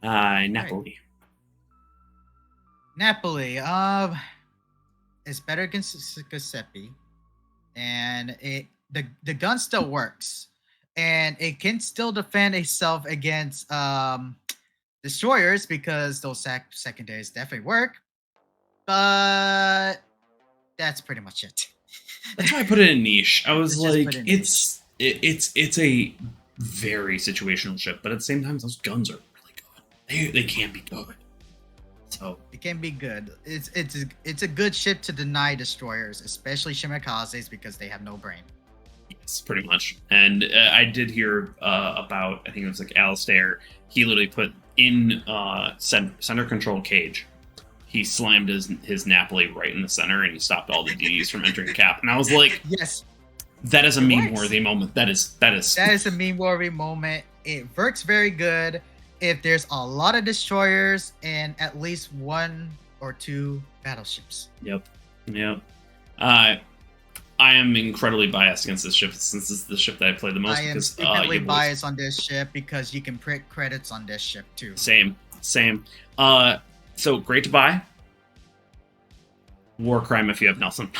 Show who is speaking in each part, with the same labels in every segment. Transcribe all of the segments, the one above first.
Speaker 1: Right.
Speaker 2: Napoli.
Speaker 1: Napoli. It's better against Giuseppe, and the gun still works, and it can still defend itself against destroyers because those secondaries definitely work. But that's pretty much it.
Speaker 2: That's why I put it in niche. I was
Speaker 1: Let's just put
Speaker 2: like,
Speaker 1: in niche.
Speaker 2: it's a very situational ship, but at the same time, those guns are really good. They can be good. So
Speaker 1: It can be good. It's a good ship to deny destroyers, especially Shimikazes, because they have no brain.
Speaker 2: yes, pretty much. And I did hear about, I think it was like Alistair. He literally put in center control cage. He slammed his Napoli right in the center, and he stopped all the DDs from entering cap. And I was like,
Speaker 1: Yes,
Speaker 2: that is a
Speaker 1: it
Speaker 2: meme
Speaker 1: works.
Speaker 2: worthy moment. That is
Speaker 1: That is a meme worthy moment. It works very good if there's a lot of destroyers and at least one or two battleships.
Speaker 2: Yep. Yep. I am incredibly biased against this ship since this is the ship that I play the most.
Speaker 1: I am
Speaker 2: Because
Speaker 1: secretly
Speaker 2: boys,
Speaker 1: biased on this ship because you can print credits on this ship too.
Speaker 2: same. So great to buy. War crime if you have Nelson.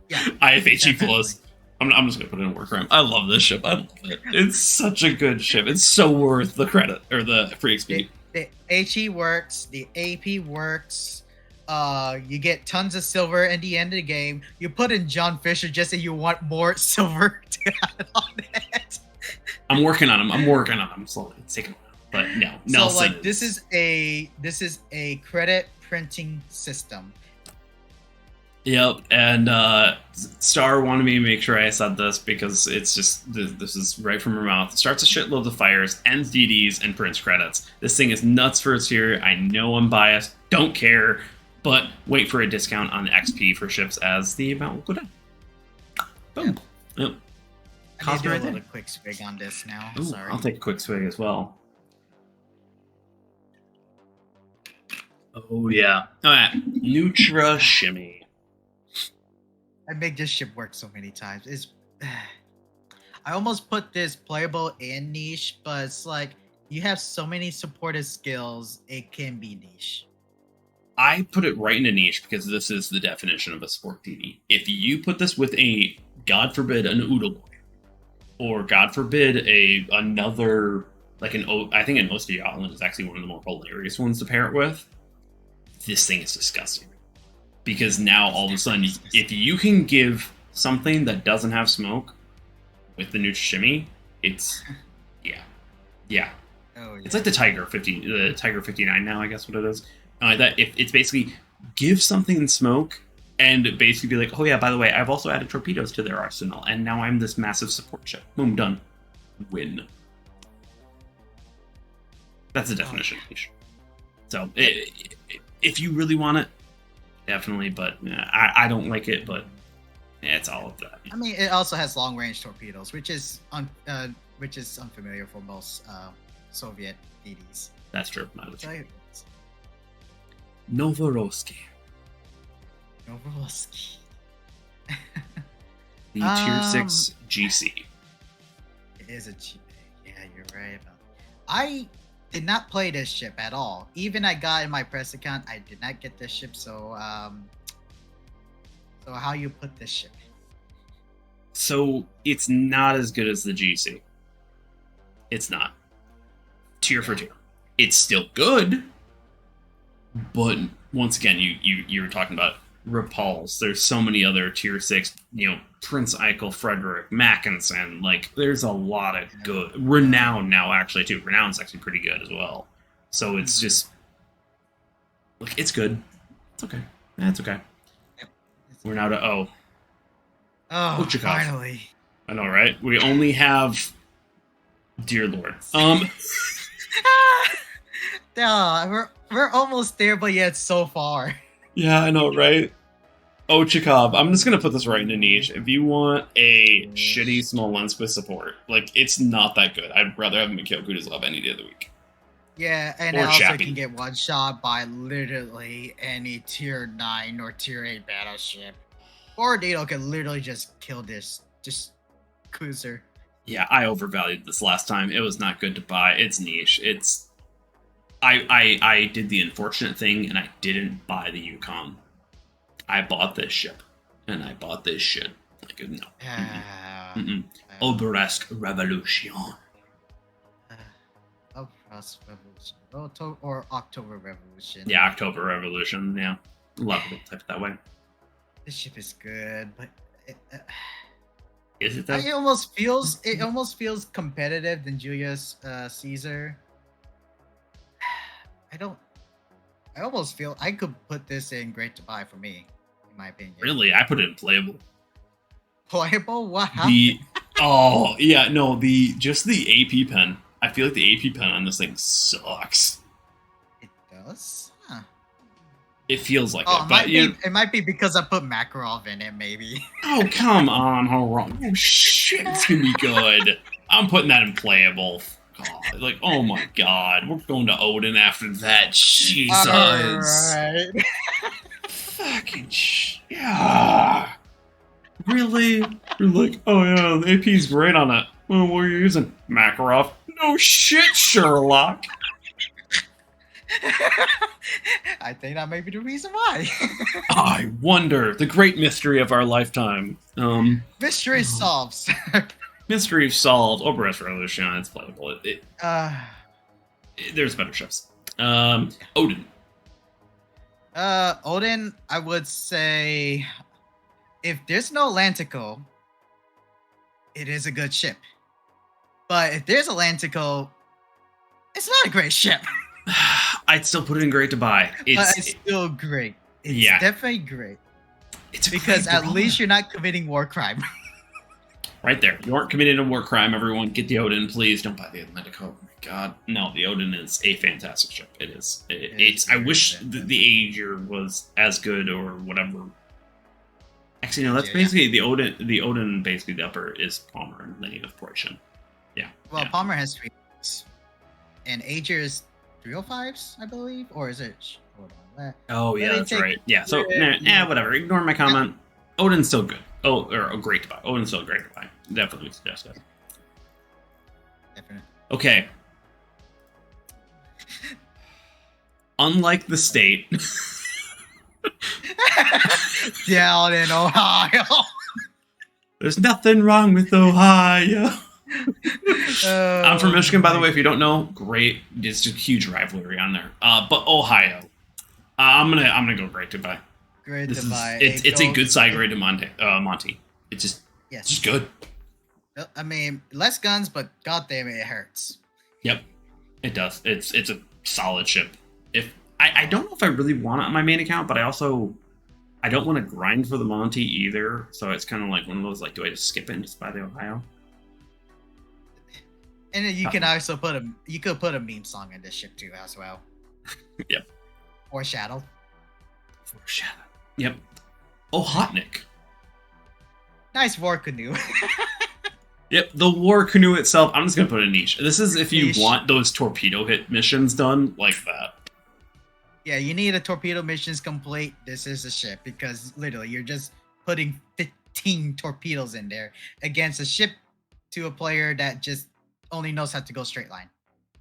Speaker 1: Yeah,
Speaker 2: IFHE
Speaker 1: definitely.
Speaker 2: plus. I'm just gonna put it in war crime. I love this ship. I love it. It's such a good ship. It's so worth the credit or the free XP.
Speaker 1: The HE works, the AP works. You get tons of silver at the end of the game. You put in John Fisher just so you want more silver to add on it.
Speaker 2: I'm working on him. I'm working on him slowly. It's taking a while, but no, Nelson.
Speaker 1: So like this is a credit printing system.
Speaker 2: Yep, and Star wanted me to make sure I said this because it's just this is right from her mouth. It starts a shitload of fires, ends DDs, and prints credits. This thing is nuts for its tier. I know I'm biased, don't care, but wait for a discount on XP for ships as the amount will go down. Boom. Yep.
Speaker 1: I need to
Speaker 2: Cosby
Speaker 1: do a
Speaker 2: right
Speaker 1: little
Speaker 2: there.
Speaker 1: quick swig on this now.
Speaker 2: Ooh,
Speaker 1: Sorry.
Speaker 2: I'll take a quick swig as well. Oh yeah. All right, Nutra Shimmy.
Speaker 1: I make this ship work so many times. It's I almost put this playable in niche, but it's like you have so many supportive skills, it can be niche.
Speaker 2: I put it right into niche because this is the definition of a sport TV. If you put this with a, God forbid, an Oodle Boy, or God forbid, another like I think an Oster Island is actually one of the more hilarious ones to pair it with. This thing is disgusting because now all of a sudden, if you can give something that doesn't have smoke with the Nutra Shimmy, it's yeah.
Speaker 1: Oh yeah.
Speaker 2: It's like the Tiger 59 now, I guess what it is. That if it's basically give something smoke and basically be like, oh yeah, by the way, I've also added torpedoes to their arsenal, and now I'm this massive support ship. Boom, done. Win. That's the definition of niche. So if you really want it, definitely. But I don't like it. But it's all of that.
Speaker 1: I mean, it also has long range torpedoes, which is unfamiliar for most Soviet DDs.
Speaker 2: That's true. Not
Speaker 1: Which
Speaker 2: true.
Speaker 1: I-
Speaker 2: Novorossiysk,
Speaker 1: Novorossiysk.
Speaker 2: the tier 6 GC.
Speaker 1: It is a cheap. Yeah, you're right about. I did not play this ship at all. Even I got in my press account, I did not get this ship. So so how you put this ship?
Speaker 2: So it's not as good as the GC. It's not. Tier for tier. It's still good. But once again, you were talking about Repulse. There's so many other tier 6, Prince Eichel, Frederick, Mackinson. Like, there's a lot of good. Renown now, actually, too. Renown's actually pretty good as well. So it's just. Look, it's good. It's okay. That's okay.
Speaker 1: Yep.
Speaker 2: We're now to O.
Speaker 1: Oh,
Speaker 2: Ochakov.
Speaker 1: finally.
Speaker 2: I know, right? We only have. Dear Lord.
Speaker 1: We're almost there, but yet so far.
Speaker 2: Yeah, I know, right? Ochakov. I'm just gonna put this right into niche. If you want a shitty small lens with support, like, it's not that good. I'd rather have Mikhail Kutuzov any day of the week.
Speaker 1: Yeah, and
Speaker 2: Or
Speaker 1: also
Speaker 2: Chappie.
Speaker 1: can get one shot by literally any tier 9 or tier 8 battleship. Or Dado can literally just kill this cruiser.
Speaker 2: Yeah, I overvalued this last time. It was not good to buy. It's niche. It's I did the unfortunate thing and I didn't buy the Yukon. I bought this ship, and I bought this shit. Like, no. Oberesque Revolution.
Speaker 1: Oberesque Revolution. Or October Revolution.
Speaker 2: Yeah, October Revolution, yeah. Love it, type it that way.
Speaker 1: This ship is good, but...
Speaker 2: Is it though?
Speaker 1: It almost feels competitive than Julius Caesar. I almost feel I could put this in great to buy for me, in my opinion.
Speaker 2: Really? I put it in playable.
Speaker 1: Playable? What happened?
Speaker 2: Just the AP pen. I feel like the AP pen on this thing sucks.
Speaker 1: It does? Huh.
Speaker 2: It feels like it, but
Speaker 1: it might be because I put Makarov in it, maybe.
Speaker 2: Oh, come on, how wrong. Oh shit, it's gonna be good. I'm putting that in playable. God, like, oh my god, we're going to Odin after that. Jesus.
Speaker 1: Alright.
Speaker 2: Fucking yeah. Really? You're like, oh yeah, the AP's great on it. Well, what are you using? Makarov? No shit, Sherlock.
Speaker 1: I think that may be the reason why.
Speaker 2: I wonder. The great mystery of our lifetime.
Speaker 1: Mystery solved.
Speaker 2: Mystery solved. Oberesque Revolution. It's playable. There's better ships. Odin.
Speaker 1: Odin, I would say, if there's no Atlantico, it is a good ship. But if there's Atlantico, it's not a great ship.
Speaker 2: I'd still put it in great to buy.
Speaker 1: It's still great. It's definitely great.
Speaker 2: It's
Speaker 1: because at least you're not committing war crime.
Speaker 2: Right there. You aren't committing a war crime, everyone. Get the Odin, please. Don't buy the Atlantic. Oh my god. No, the Odin is a fantastic ship. It is. I wish the Aegir was as good or whatever. Actually, no, that's basically the Odin. The Odin, basically, the upper is Palmer and Lady of Portion. Yeah.
Speaker 1: Well, Palmer has 3, and Aegir is 305s, I believe, or is it? Hold on.
Speaker 2: Oh yeah, that's right. Yeah. So whatever. Ignore my comment. Odin's still good. Oh, or great to buy. Odin's still great to buy. Definitely suggest it.
Speaker 1: Definitely.
Speaker 2: Okay. Unlike the state.
Speaker 1: Down in Ohio.
Speaker 2: There's nothing wrong with Ohio. I'm from Michigan, by the way. If you don't know, great. It's a huge rivalry on there. But Ohio, I'm gonna go great to buy.
Speaker 1: Great to buy.
Speaker 2: It's a good side grade to Monty. It's just good.
Speaker 1: I mean, less guns, but goddamn it hurts.
Speaker 2: Yep, it does. It's a solid ship. If I don't know if I really want it on my main account, but I don't want to grind for the Monty either. So it's kind of like one of those, like, do I just skip it and just buy the Ohio?
Speaker 1: And then you can also put a meme song in this ship too as well.
Speaker 2: Yep.
Speaker 1: Foreshadow.
Speaker 2: Yep. Oh, Hotnik.
Speaker 1: Nice war canoe.
Speaker 2: Yep, the war canoe itself, I'm just going to put a niche. This is if you want those torpedo hit missions done like that.
Speaker 1: Yeah, you need a torpedo missions complete. This is a ship, because literally you're just putting 15 torpedoes in there against a ship to a player that just only knows how to go straight line.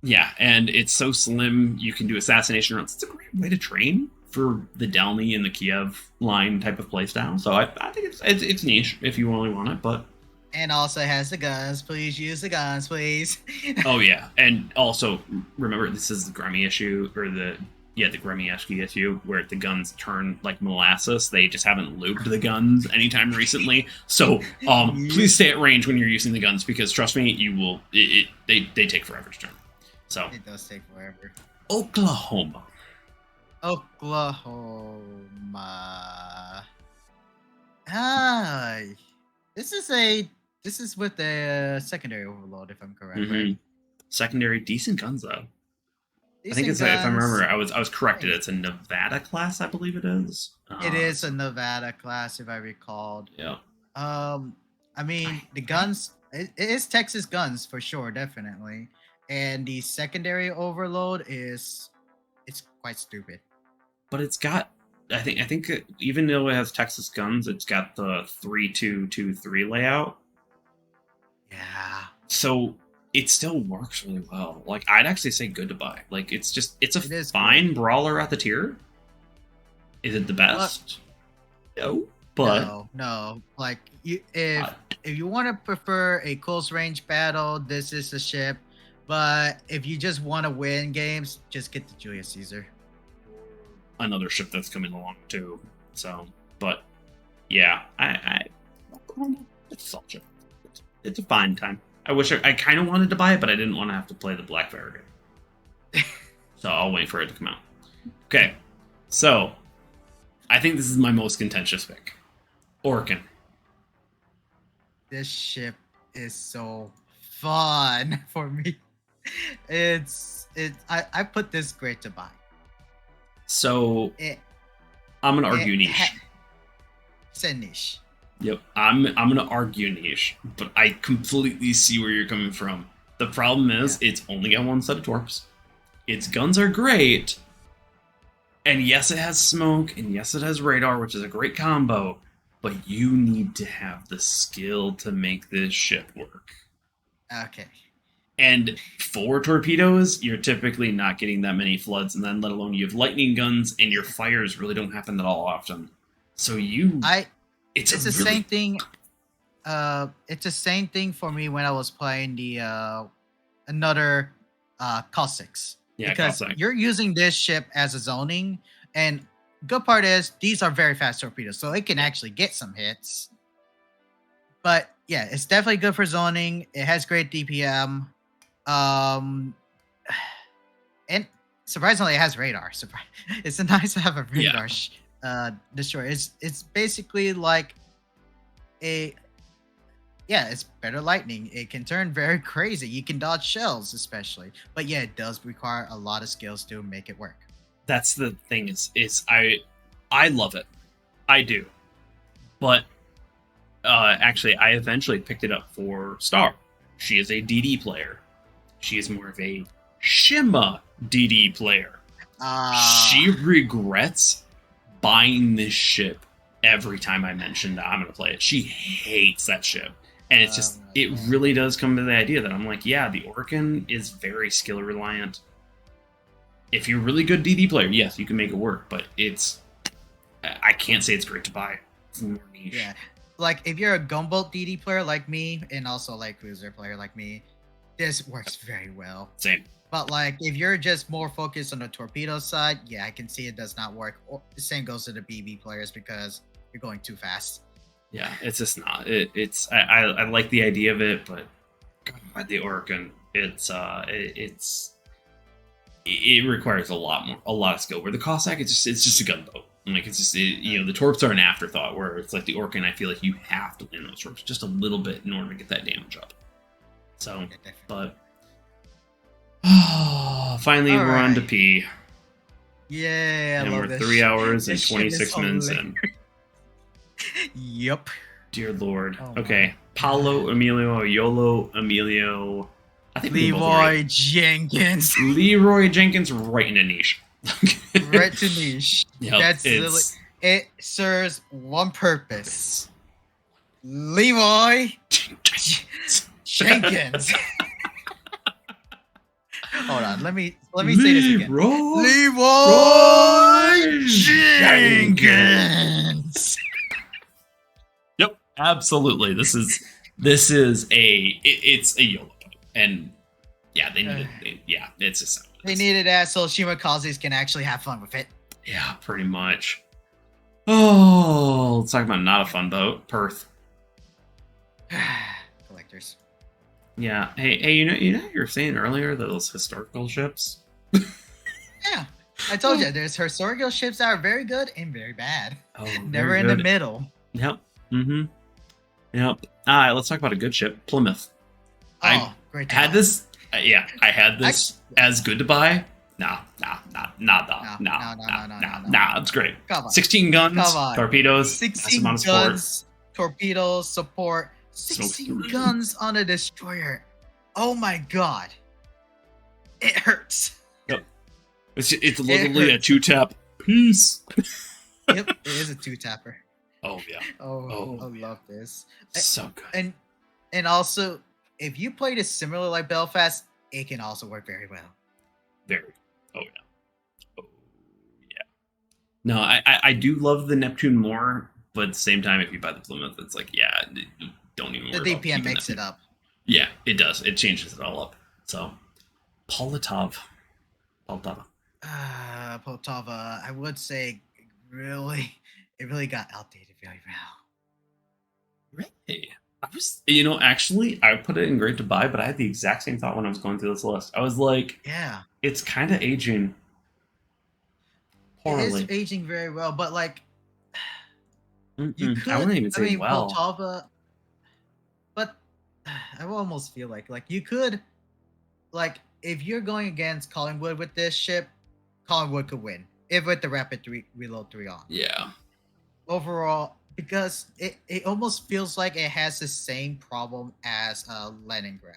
Speaker 2: Yeah, and it's so slim, you can do assassination runs. It's a great way to train for the Delny and the Kiev line type of playstyle. So I think it's niche if you only want it, but...
Speaker 1: And also has the guns. Please use the guns, please.
Speaker 2: Oh, yeah. And also, remember, this is the Gremmy issue, or the Gremmy-esque issue, where the guns turn like molasses. They just haven't lubed the guns anytime recently. So please stay at range when you're using the guns, because trust me, you will. They take forever to turn. So
Speaker 1: it does take forever.
Speaker 2: Oklahoma.
Speaker 1: This is with the secondary overload, if I'm correct,
Speaker 2: Mm-hmm.
Speaker 1: right?
Speaker 2: Secondary, decent guns though.
Speaker 1: Decent
Speaker 2: I think it's
Speaker 1: guns.
Speaker 2: if I remember, I was corrected. It's a Nevada class, I believe it is.
Speaker 1: It is a Nevada class, if I recalled.
Speaker 2: Yeah.
Speaker 1: I mean, the guns. It is Texas guns for sure, definitely. And the secondary overload it's quite stupid.
Speaker 2: But it's got, I think even though it has Texas guns, it's got the 3-2-2-3 layout.
Speaker 1: Yeah.
Speaker 2: So it still works really well. Like, I'd actually say good to buy. Like, it's a
Speaker 1: It is
Speaker 2: fine
Speaker 1: good.
Speaker 2: brawler at the tier. Is it the
Speaker 1: But
Speaker 2: best? No, but
Speaker 1: no. Like
Speaker 2: uh,
Speaker 1: if you want to prefer a close range battle, this is the ship. But if you just want to win games, just get the Julius Caesar.
Speaker 2: another ship that's coming along too. So, but yeah, I it's a ship. It's a fine time. I wish I kind of wanted to buy it, but I didn't want to have to play the Black Variegator. So I'll wait for it to come out. Okay, so I think this is my most contentious pick. Orkin.
Speaker 1: This ship is so fun for me. I put this great to buy.
Speaker 2: So
Speaker 1: It
Speaker 2: I'm gonna argue niche.
Speaker 1: It's a niche.
Speaker 2: Yep, I'm gonna argue niche, but I completely see where you're coming from. The problem is it's only got one set of torps. Its guns are great, and yes, it has smoke, and yes, it has radar, which is a great combo. But you need to have the skill to make this ship work.
Speaker 1: Okay.
Speaker 2: And for torpedoes, you're typically not getting that many floods, and then let alone you have lightning guns, and your fires really don't happen that all often. So it's
Speaker 1: the same thing. It's the same thing for me when I was playing the another Cossacks.
Speaker 2: Yeah,
Speaker 1: because
Speaker 2: Cossack.
Speaker 1: you're using this ship as a zoning, and good part is these are very fast torpedoes, so it can actually get some hits. But yeah, it's definitely good for zoning. It has great DPM. And surprisingly, it has radar. It's nice to have a radar destroyer. It's basically like it's better lightning. It can turn very crazy. You can dodge shells, especially. But yeah, it does require a lot of skills to make it work.
Speaker 2: That's the thing is I love it. I do. But actually, I eventually picked it up for Star. She is a DD player. She is more of a Shima DD player. She regrets buying this ship every time I mention that I'm going to play it. She hates that ship. And it's just, it really does come to the idea that I'm like, yeah, the Orkin is very skill reliant. If you're a really good DD player, yes, you can make it work. But I can't say it's great to buy. It's more niche.
Speaker 1: Yeah. Like, if you're a Gunboat DD player like me, and also like Cruiser player like me, this works very well.
Speaker 2: Same.
Speaker 1: But like, if you're just more focused on the torpedo side, yeah, I can see it does not work. The same goes to the BB players because you're going too fast.
Speaker 2: Yeah, it's just not. I like the idea of it, but God, the Orkin, it requires a lot of skill. Where the Cossack, it's just a gunboat. Like, it's just the torps are an afterthought. Where it's like the Orkin, I feel like you have to land those torps just a little bit in order to get that damage up. So, but finally we're on to P.
Speaker 1: Yeah,
Speaker 2: and we're 3 hours and
Speaker 1: This
Speaker 2: 26 minutes in.
Speaker 1: Yep.
Speaker 2: Dear Lord.
Speaker 1: Oh,
Speaker 2: okay, Paulo Emilio, Yolo Emilio. I think
Speaker 1: Leroy Jenkins.
Speaker 2: Leroy Jenkins, right in a niche.
Speaker 1: Right to niche.
Speaker 2: Yep,
Speaker 1: That's literally, it serves one purpose. Leroy Jenkins. Hold on, let me say this again. Leroy Jenkins.
Speaker 2: Yep, absolutely. This is it's a YOLO boat, and yeah, they needed. It's just
Speaker 1: they needed that so Shimakazes can actually have fun with it.
Speaker 2: Yeah, pretty much. Oh, let's talk about not a fun boat, Perth.
Speaker 1: Collectors.
Speaker 2: Yeah. Hey, you know you were saying earlier that those historical ships.
Speaker 1: Yeah, I told you there's historical ships that are very good and very bad.
Speaker 2: Oh,
Speaker 1: never in the middle.
Speaker 2: Yep. Mm-hmm. Yep. All right, let's talk about a good ship, Plymouth.
Speaker 1: Great.
Speaker 2: I had this as good to buy. Nah, it's great. 16 guns, torpedoes,
Speaker 1: 16 guns, torpedoes, support, 16 guns on a destroyer. Oh my god. It hurts.
Speaker 2: Yep. It's literally a 2-tap piece.
Speaker 1: Yep, it is a 2-tapper.
Speaker 2: Oh yeah.
Speaker 1: I love this.
Speaker 2: So good.
Speaker 1: And also if you played it similar like Belfast, it can also work very well.
Speaker 2: Very. Oh yeah. Oh yeah. No, I do love the Neptune more, but at the same time, if you buy the Plymouth, it's like, yeah, don't even
Speaker 1: The
Speaker 2: worry about
Speaker 1: DPM
Speaker 2: keeping
Speaker 1: makes
Speaker 2: that.
Speaker 1: it up.
Speaker 2: Yeah, it does. It changes it all up. So, Poltava. Poltava.
Speaker 1: Poltava, I would say, really, it really got outdated very well.
Speaker 2: Really? I was, actually, I put it in great to buy, but I had the exact same thought when I was going through this list. I was like,
Speaker 1: Yeah,
Speaker 2: it's kind of aging
Speaker 1: it is
Speaker 2: poorly.
Speaker 1: aging very well, but like you
Speaker 2: I
Speaker 1: could,
Speaker 2: wouldn't even
Speaker 1: I
Speaker 2: say
Speaker 1: mean,
Speaker 2: well.
Speaker 1: Poltava, but I will almost feel like you could, like, if you're going against Collingwood with this ship, Collingwood could win if with the rapid reload 3 on.
Speaker 2: Yeah.
Speaker 1: Overall, because it almost feels like it has the same problem as Leningrad,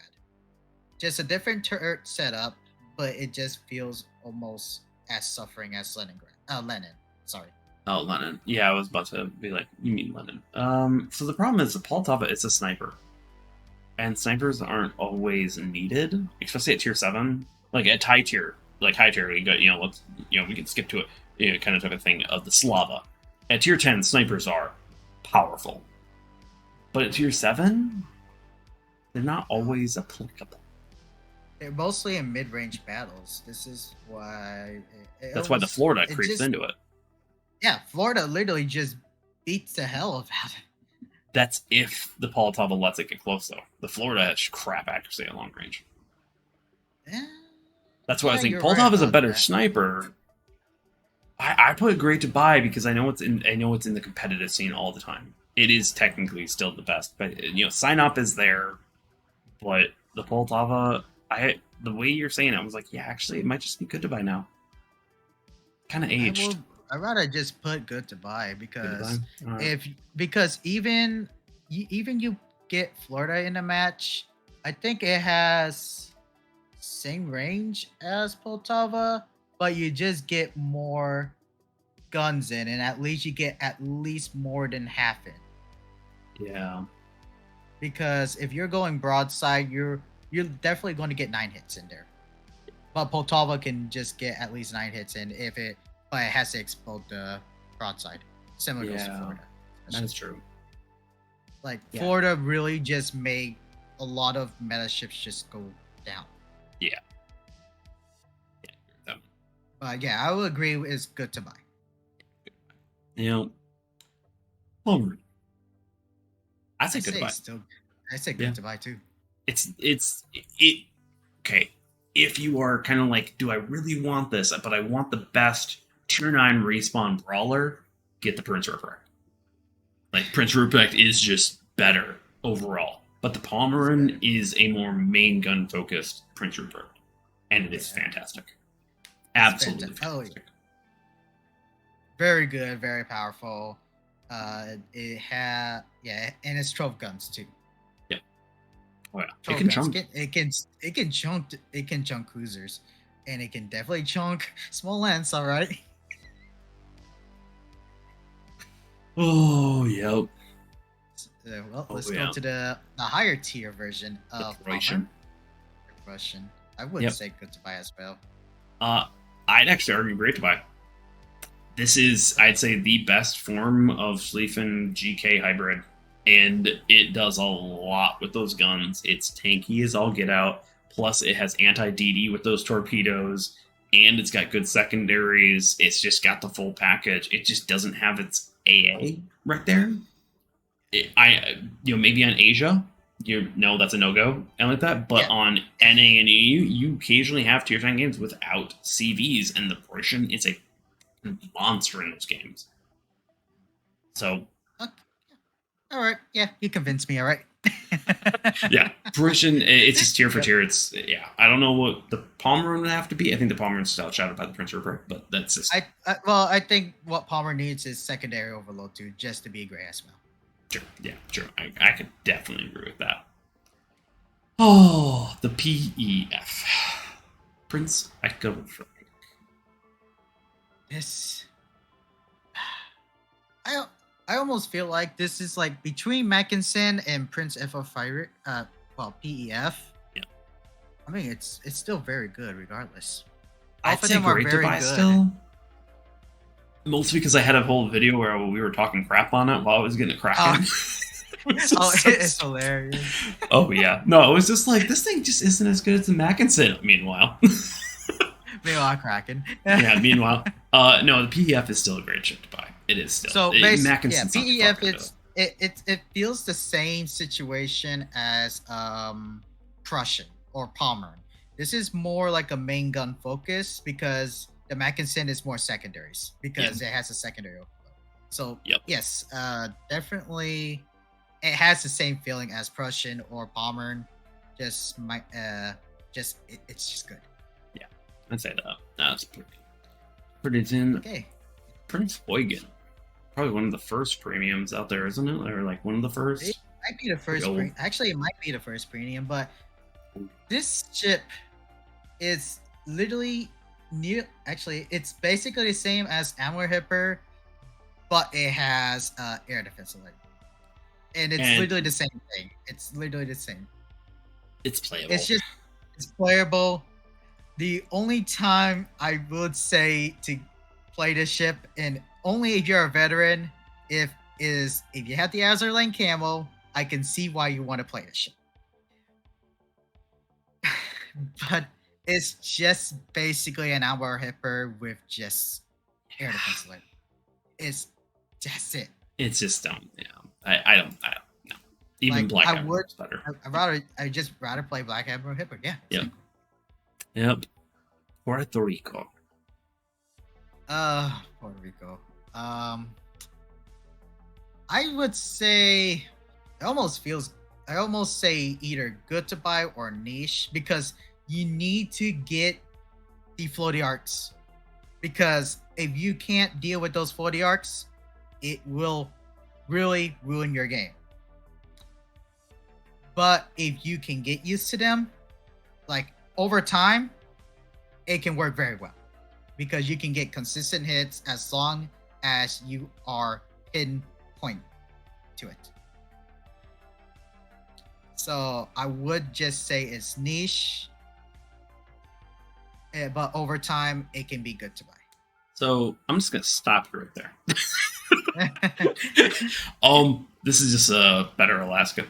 Speaker 1: just a different turret setup, but it just feels almost as suffering as Leningrad. Lenin, sorry.
Speaker 2: Oh, Lennon. Yeah, I was about to be like, you mean Lennon. So the problem is the Poltava is a sniper. And snipers aren't always needed, especially at tier 7. Like at high tier, we got, we can skip to it, kind of type of thing of the Slava. At tier 10, snipers are powerful. But at tier 7, they're not always applicable.
Speaker 1: They're mostly in mid-range battles. This is why.
Speaker 2: That's why the Florida creeps into it.
Speaker 1: Yeah, Florida literally just beats the hell out of it.
Speaker 2: That's if the Poltava lets it get close, though. The Florida has crap accuracy at long range.
Speaker 1: Yeah,
Speaker 2: That's why I think
Speaker 1: you're
Speaker 2: Poltava's
Speaker 1: right
Speaker 2: a better
Speaker 1: that.
Speaker 2: sniper. I put it great to buy because I know it's in the competitive scene all the time. It is technically still the best, but sign up is there. But the Poltava, the way you're saying it, I was like, yeah, actually, it might just be good to buy now. Kind of aged.
Speaker 1: I'd rather just put good to buy because
Speaker 2: Right.
Speaker 1: because even you get Florida in a match, I think it has same range as Poltava, but you just get more guns in, and at least you get at least more than half in.
Speaker 2: Yeah.
Speaker 1: Because if you're going broadside, you're definitely going to get 9 hits in there. But Poltava can just get at least 9 hits in but it has to explode the broadside. Similar goes to Florida.
Speaker 2: That's true.
Speaker 1: Like Florida really just made a lot of meta ships just go down.
Speaker 2: Yeah.
Speaker 1: But yeah, I would agree it's good to buy.
Speaker 2: Homer. I say good to buy.
Speaker 1: I say good to buy too.
Speaker 2: It's okay. If you are kind of like, do I really want this? But I want the best tier 9 respawn brawler. Get the Prince Ruprecht. Like Prince Ruprecht is just better overall, but the Pomeran is a more main gun focused Prince Ruprecht, and it is fantastic. Absolutely fantastic.
Speaker 1: Very good, very powerful. It had and it's 12 guns too.
Speaker 2: Yeah. Oh yeah.
Speaker 1: It can chunk. It can chunk cruisers, and it can definitely chunk small lands. All right.
Speaker 2: Oh yep.
Speaker 1: Well, let's go to the higher tier version of
Speaker 2: Russian.
Speaker 1: I would say good to buy as well.
Speaker 2: I'd actually argue great to buy. This is, I'd say, the best form of Schlieffen GK hybrid, and it does a lot with those guns. It's tanky as all get out, plus it has anti-DD with those torpedoes, and it's got good secondaries. It's just got the full package. It just doesn't have its AA right there. Maybe on Asia, that's a no-go and like that, but on NA and EU, you occasionally have tier 10 games without CVs, and the Prussian is a monster in those games. So
Speaker 1: all right, you convinced me. All right.
Speaker 2: Yeah, Prussian, it's just tier for tier. It's I don't know what the Pomeran would have to be. I think the Pomeran's still outshadowed by the Prince Rupert, but that's just
Speaker 1: I think what Palmer needs is secondary overload too, just to be great as well.
Speaker 2: Sure. I could definitely agree with that. Oh, the PEF. Prince Echo Frank.
Speaker 1: This I almost feel like this is like between Mackinson and Prince Echo Fire well, PEF.
Speaker 2: Yeah.
Speaker 1: I mean, it's still very good regardless.
Speaker 2: I'd
Speaker 1: Both of
Speaker 2: say
Speaker 1: them are
Speaker 2: great to
Speaker 1: very
Speaker 2: buy
Speaker 1: good.
Speaker 2: still. Mostly because I had a whole video where we were talking crap on it while I was getting it cracking.
Speaker 1: It's hilarious.
Speaker 2: Oh yeah, no, it was just like this thing just isn't as good as the Mackinson. Meanwhile,
Speaker 1: Meanwhile, Kraken.
Speaker 2: yeah. Meanwhile, no, the PEF is still a great chip to buy. It is still.
Speaker 1: So
Speaker 2: Mackinson's not too far
Speaker 1: PEF, it feels the same situation as Prussian or Pommern. This is more like a main gun focus because the Mackinson is more secondaries because it has a secondary overload. So yes, definitely, it has the same feeling as Prussian or Pommern. It's just good.
Speaker 2: Yeah, I'd say that. That's pretty thin.
Speaker 1: Okay.
Speaker 2: Prince Eugen. Probably one of the first premiums out there, isn't it? Or like one of the first.
Speaker 1: It might be the first. Actually, it might be the first premium, but this chip is literally near. Actually, it's basically the same as Amber Hipper, but it has air defense alert, and it's literally the same thing. It's literally the same.
Speaker 2: It's playable.
Speaker 1: It's playable. The only time I would say to play this ship, and only if you're a veteran, if you have the Azure Lane camo, I can see why you want to play this ship. But it's just basically an Amber Hipper with just air defense alert. It's just it.
Speaker 2: It's just dumb. Yeah, I don't know. Even like, Black Amber is better.
Speaker 1: I just rather play Black Amber Hipper. Yeah.
Speaker 2: Yep. Puerto Rico.
Speaker 1: Puerto Rico. I would say I almost say either good to buy or niche because you need to get the floaty arcs. Because if you can't deal with those floaty arcs, it will really ruin your game. But if you can get used to them, like over time, it can work very well. Because you can get consistent hits as long as you are pinpoint to it. So I would just say it's niche, but over time it can be good to buy.
Speaker 2: So I'm just gonna stop you right there. This is just a better Alaska.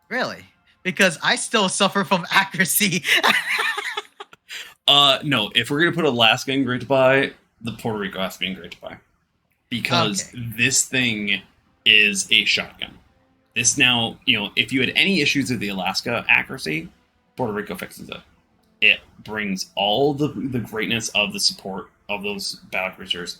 Speaker 1: Really? Because I still suffer from accuracy.
Speaker 2: No, if we're gonna put Alaska in great to buy, the Puerto Rico has to be in great to buy. Because this thing is a shotgun. This now, if you had any issues with the Alaska accuracy, Puerto Rico fixes it. It brings all the greatness of the support of those battlecruisers.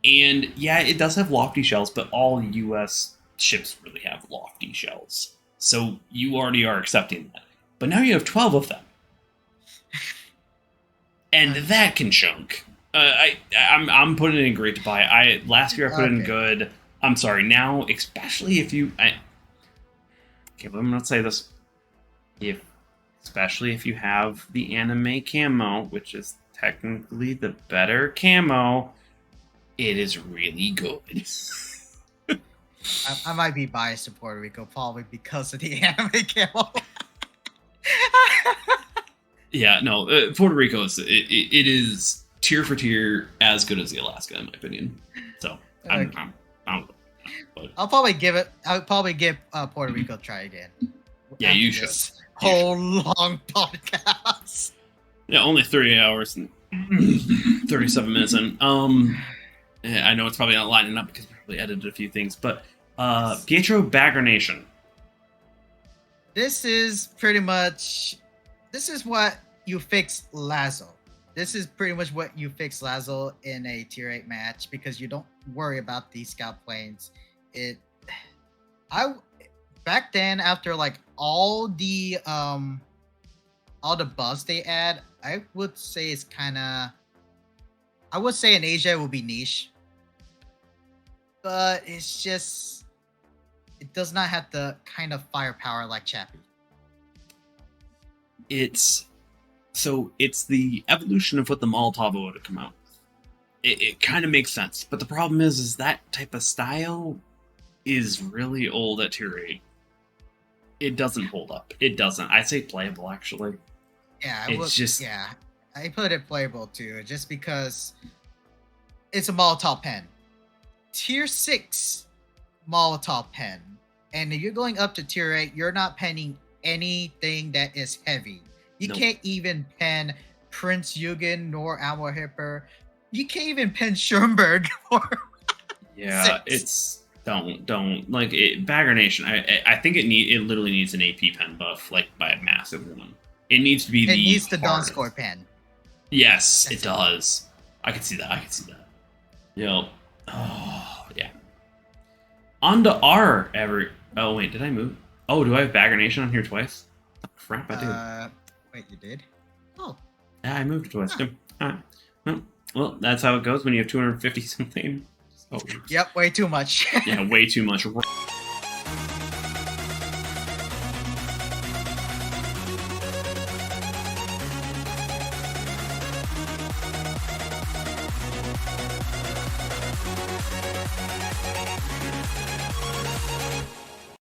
Speaker 2: And yeah, it does have lofty shells, but all US ships really have lofty shells. So you already are accepting that. But now you have 12 of them. And that can chunk. I'm putting it in great to buy. Last year I put it in good. I'm sorry. Now, especially if you, okay, but I'm gonna say this: especially if you have the anime camo, which is technically the better camo, it is really good.
Speaker 1: I might be biased to Puerto Rico, probably because of the anime camo.
Speaker 2: Yeah, no, Puerto Rico is it is tier for tier as good as the Alaska in my opinion. So
Speaker 1: I'll probably give Puerto Rico a try again.
Speaker 2: Yeah, you should.
Speaker 1: Whole long podcast.
Speaker 2: Yeah, only 30 hours and 37 minutes in. I know it's probably not lining up because we probably edited a few things, but Pietro Bagger Nation.
Speaker 1: This is what you fix Lazo. This is pretty much what you fix Lazo in a tier 8 match because you don't worry about these scout planes. Back then, after like all the buffs they add, I would say it's I would say in Asia it would be niche, but it does not have the kind of firepower like Chappie.
Speaker 2: It's the evolution of what the Molotov would have come out. It kind of makes sense, but the problem is that type of style is really old at tier 8. it doesn't hold up. It doesn't. I'd say playable actually.
Speaker 1: Yeah,
Speaker 2: It's just
Speaker 1: yeah. I put it playable too, just because it's a Molotov pen. Tier 6 Molotov pen. And if you're going up to tier 8, you're not penning anything that is heavy. You
Speaker 2: Nope.
Speaker 1: can't even pen Prince Eugen nor Ammo Hipper. You can't even pen Schoenberg or
Speaker 2: yeah,
Speaker 1: 6.
Speaker 2: it's don't like it. Bagger Nation. I think it literally needs an AP pen buff, like by a massive one. It needs to be
Speaker 1: It
Speaker 2: the
Speaker 1: needs the Dawn
Speaker 2: hardest.
Speaker 1: Score pen.
Speaker 2: Yes,
Speaker 1: That's
Speaker 2: it does. I can see that. I can see that. Yep. Oh yeah. On to our ever. Oh wait, did I move? Oh, do I have Bagger Nation on here twice? Oh, crap, I do.
Speaker 1: Wait, you did? Oh,
Speaker 2: Yeah, I moved twice. Yep. All right. Well, that's how it goes when you have 250 something. Oh,
Speaker 1: yep, way too much.
Speaker 2: yeah, way too much.